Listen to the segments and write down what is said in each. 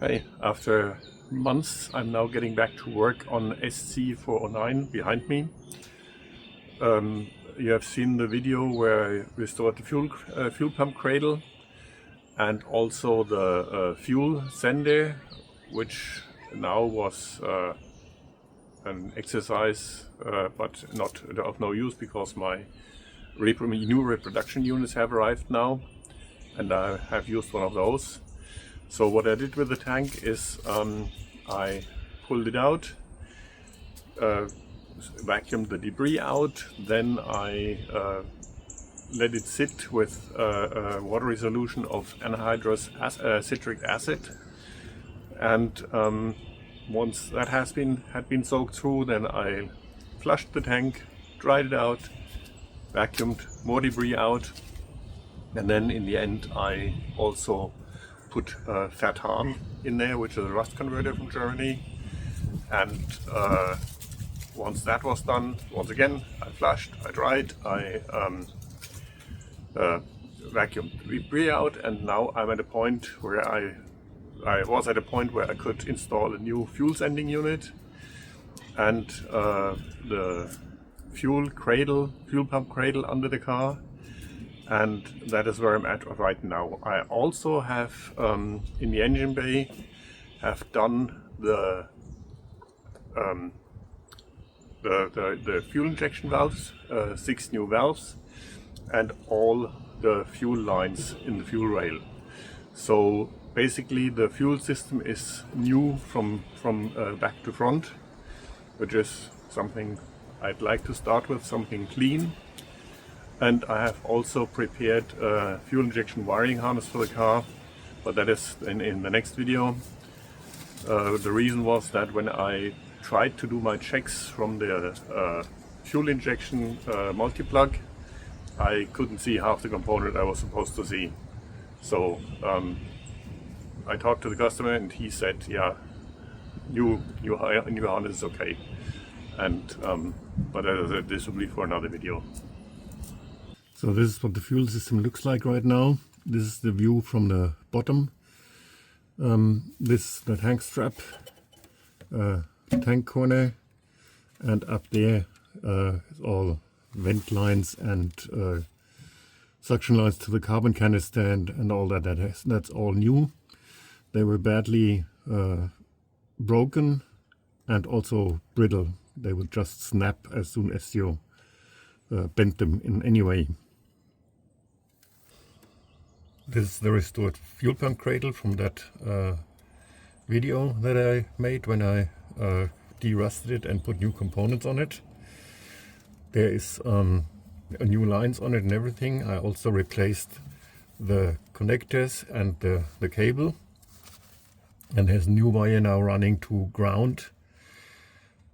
Hey, after months I'm now getting back to work on SC409 behind me. You have seen the video where I restored the fuel pump cradle and also the fuel sender, which now was an exercise but not of no use because my new reproduction units have arrived now and I have used one of those. So what I did with the tank is I pulled it out, vacuumed the debris out, then I let it sit with a watery solution of anhydrous citric acid, and once that had been soaked through, then I flushed the tank, dried it out, vacuumed more debris out, and then in the end I also put Vertan in there, which is a rust converter from Germany. And once that was done, once again, I flushed, I dried, I vacuumed the debris out, and now I'm at a point where I was at a point where I could install a new fuel sending unit and the fuel pump cradle under the car. And that is where I'm at right now. I also have in the engine bay have done the fuel injection valves, 6 new valves, and all the fuel lines in the fuel rail. So basically the fuel system is new from back to front, which is something I'd like to start with, something clean. And I have also prepared a fuel injection wiring harness for the car, but that is in the next video. The reason was that when I tried to do my checks from the fuel injection multi-plug, I couldn't see half the component I was supposed to see. So I talked to the customer and he said, yeah, new harness is okay. And but this will be for another video. So this is what the fuel system looks like right now. This is the view from the bottom. This is the tank strap, tank corner, and up there is all vent lines and suction lines to the carbon canister and all that. That's all new. They were badly broken and also brittle. They would just snap as soon as you bent them in any way. This is the restored fuel pump cradle from that video that I made when I de-rusted it and put new components on it. There is new lines on it and everything. I also replaced the connectors and the cable, and there's a new wire now running to ground,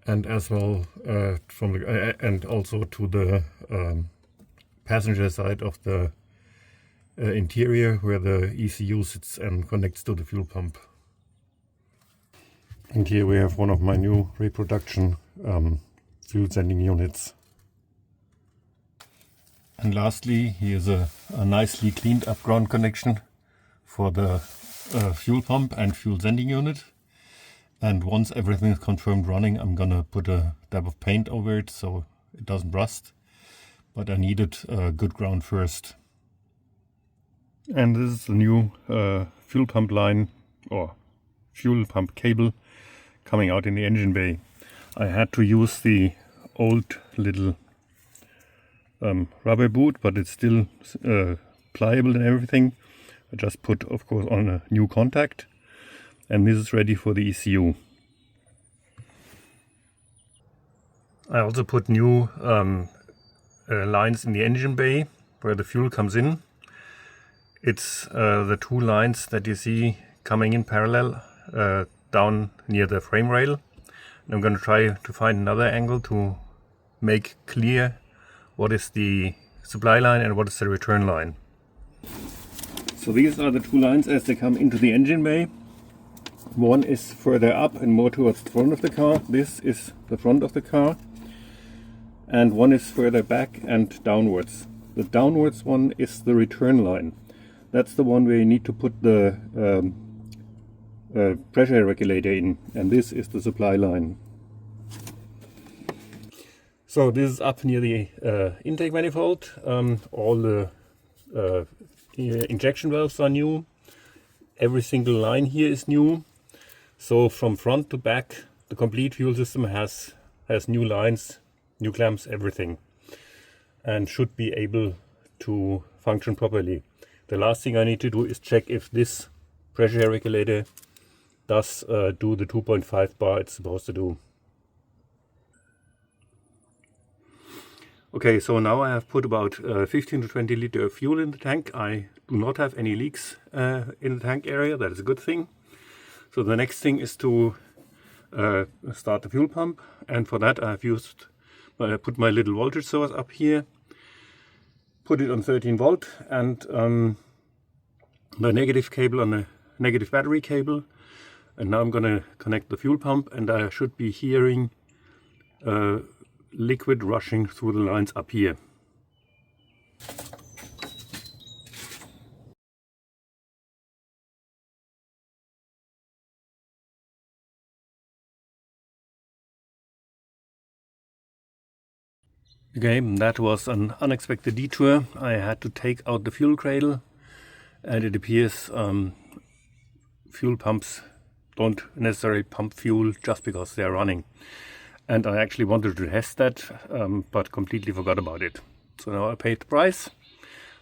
and as well from the and also to the passenger side of the interior where the ECU sits and connects to the fuel pump. And here we have one of my new reproduction fuel sending units. And lastly, here's a nicely cleaned up ground connection for the fuel pump and fuel sending unit. And once everything is confirmed running, I'm gonna put a dab of paint over it so it doesn't rust. But I needed a good ground first. And this is the new fuel pump line or fuel pump cable coming out in the engine bay. I had to use the old little rubber boot, but it's still pliable and everything. I just put, of course, on a new contact, and this is ready for the ECU. I also put new lines in the engine bay where the fuel comes in. It's the 2 lines that you see coming in parallel down near the frame rail. And I'm going to try to find another angle to make clear what is the supply line and what is the return line. So these are the 2 lines as they come into the engine bay. One is further up and more towards the front of the car. This is the front of the car. And one is further back and downwards. The downwards one is the return line. That's the one where you need to put the pressure regulator in, and this is the supply line. So this is up near the intake manifold. All the injection valves are new. Every single line here is new. So from front to back, the complete fuel system has new lines, new clamps, everything, and should be able to function properly. The last thing I need to do is check if this pressure regulator does do the 2.5 bar it's supposed to do. Okay, so now I have put about 15 to 20 liter of fuel in the tank. I do not have any leaks in the tank area. That is a good thing. So the next thing is to start the fuel pump, and for that I have put my little voltage source up here, put it on 13 volt, and the negative cable on the negative battery cable, and now I'm going to connect the fuel pump, and I should be hearing liquid rushing through the lines up here. Okay, that was an unexpected detour. I had to take out the fuel cradle, and it appears fuel pumps don't necessarily pump fuel just because they are running. And I actually wanted to test that, but completely forgot about it. So now I paid the price,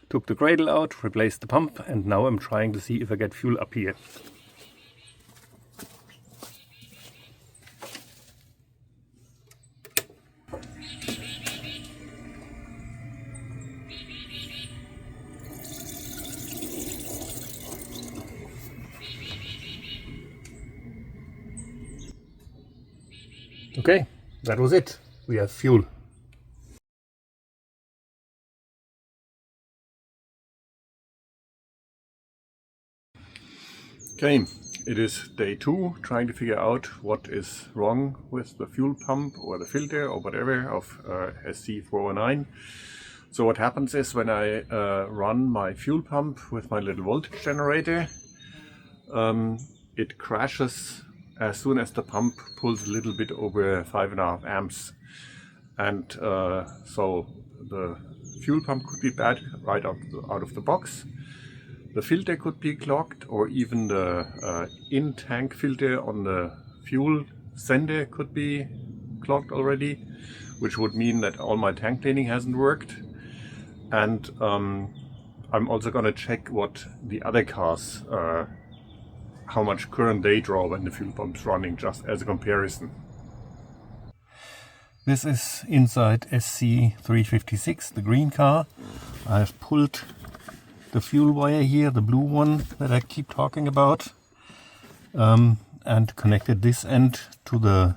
took the cradle out, replaced the pump, and now I'm trying to see if I get fuel up here. Okay, that was it. We have fuel. Okay, it is day 2, trying to figure out what is wrong with the fuel pump or the filter or whatever of SC409. So what happens is when I run my fuel pump with my little voltage generator, it crashes as soon as the pump pulls a little bit over 5.5 amps. And so the fuel pump could be bad right out of the box. The filter could be clogged, or even the in-tank filter on the fuel sender could be clogged already, which would mean that all my tank cleaning hasn't worked. And I'm also going to check what the other cars, how much current they draw when the fuel pump's running, just as a comparison. This is inside SC356, the green car. I've pulled the fuel wire here, the blue one that I keep talking about, and connected this end to the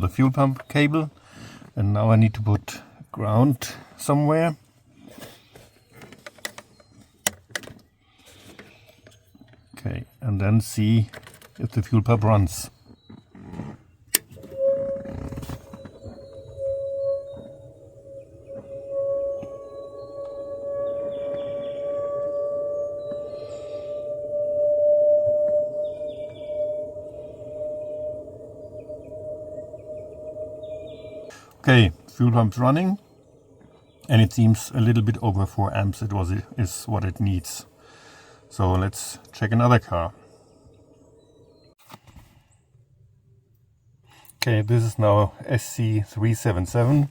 fuel pump cable. And now I need to put ground somewhere. Okay, and then see if the fuel pump runs. Okay, fuel pump's running, and it seems a little bit over 4 amps is what it needs. So let's check another car. Okay, this is now SC377,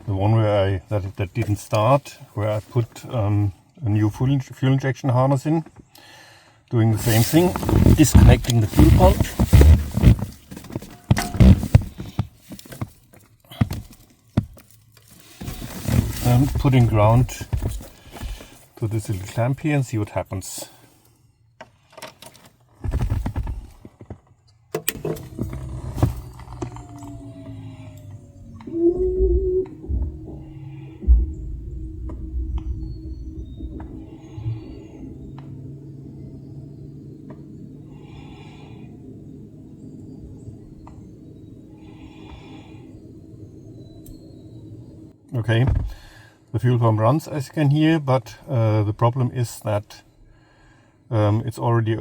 the one where that didn't start, where I put a new fuel injection harness in, doing the same thing, disconnecting the fuel pump. And putting ground to this little clamp here and see what happens. Okay, the fuel pump runs, as you can hear, but the problem is that it's already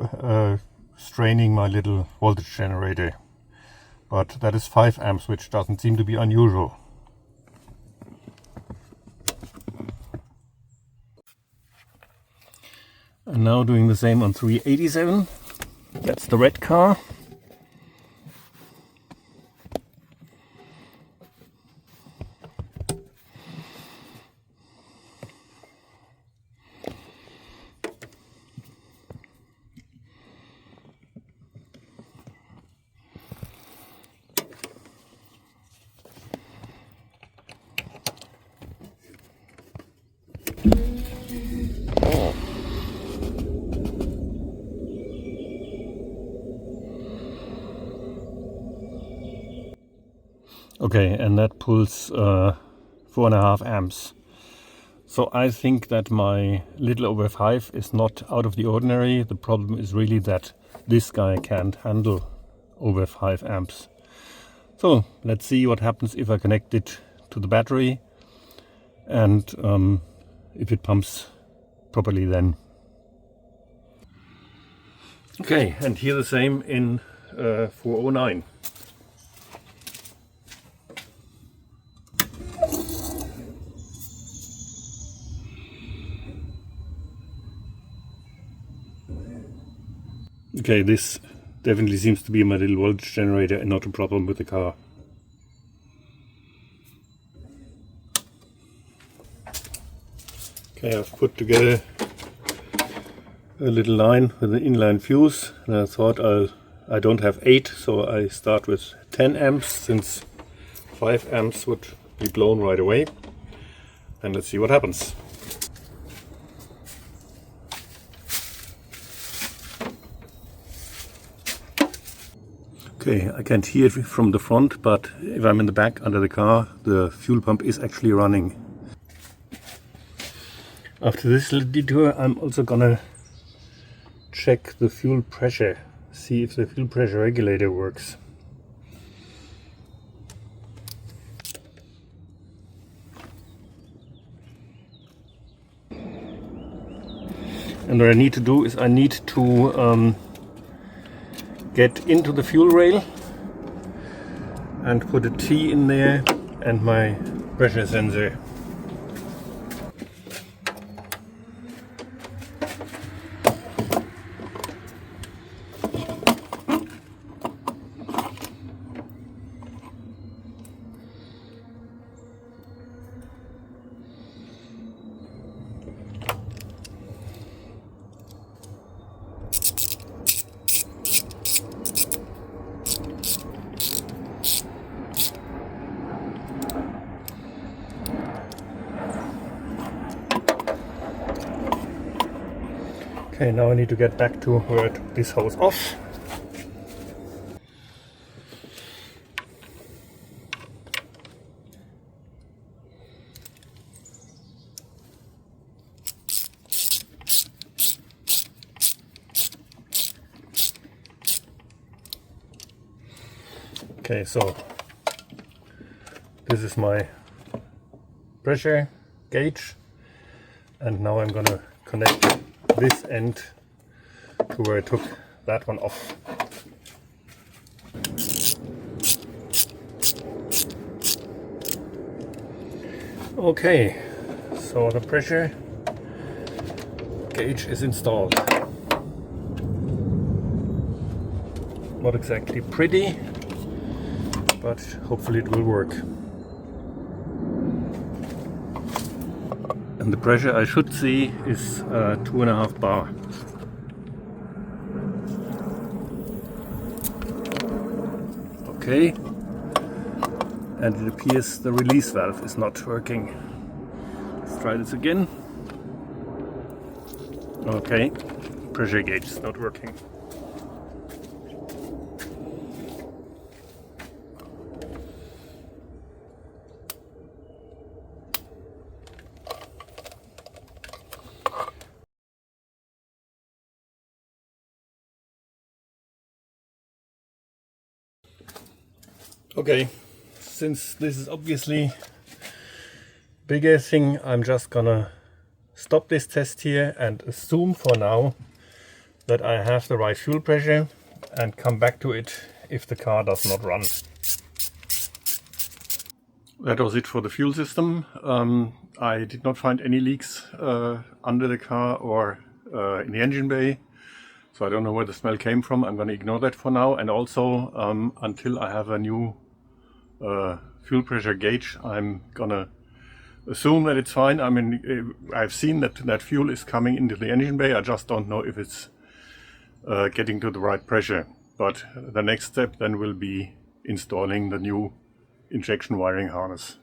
straining my little voltage generator. But that is 5 amps, which doesn't seem to be unusual. And now doing the same on 387. That's the red car. Okay, and that pulls 4.5 amps. So I think that my little over 5 is not out of the ordinary. The problem is really that this guy can't handle over 5 amps. So let's see what happens if I connect it to the battery and if it pumps properly then. Okay, and here the same in 409. Okay, this definitely seems to be my little voltage generator and not a problem with the car. Okay, I've put together a little line with an inline fuse, and I thought I don't have 8, so I start with 10 amps since 5 amps would be blown right away. And let's see what happens. Okay, I can't hear it from the front, but if I'm in the back under the car, the fuel pump is actually running. After this little detour, I'm also gonna check the fuel pressure, see if the fuel pressure regulator works. And what I need to do is I need to get into the fuel rail and put a T in there and my pressure sensor. Okay, now I need to get back to where I took this hose off. Okay, so this is my pressure gauge, and now I'm gonna connect this end to where I took that one off. Okay, so the pressure gauge is installed. Not exactly pretty, but hopefully it will work. And the pressure I should see is 2.5 bar. Okay, and it appears the release valve is not working. Let's try this again. Okay, pressure gauge is not working. Okay, since this is obviously bigger thing, I'm just gonna stop this test here and assume for now that I have the right fuel pressure and come back to it if the car does not run. That was it for the fuel system. I did not find any leaks under the car or in the engine bay, so I don't know where the smell came from. I'm going to ignore that for now, and also until I have a new fuel pressure gauge, I'm gonna assume that it's fine. I mean, I've seen that fuel is coming into the engine bay. I just don't know if it's getting to the right pressure. But the next step then will be installing the new injection wiring harness.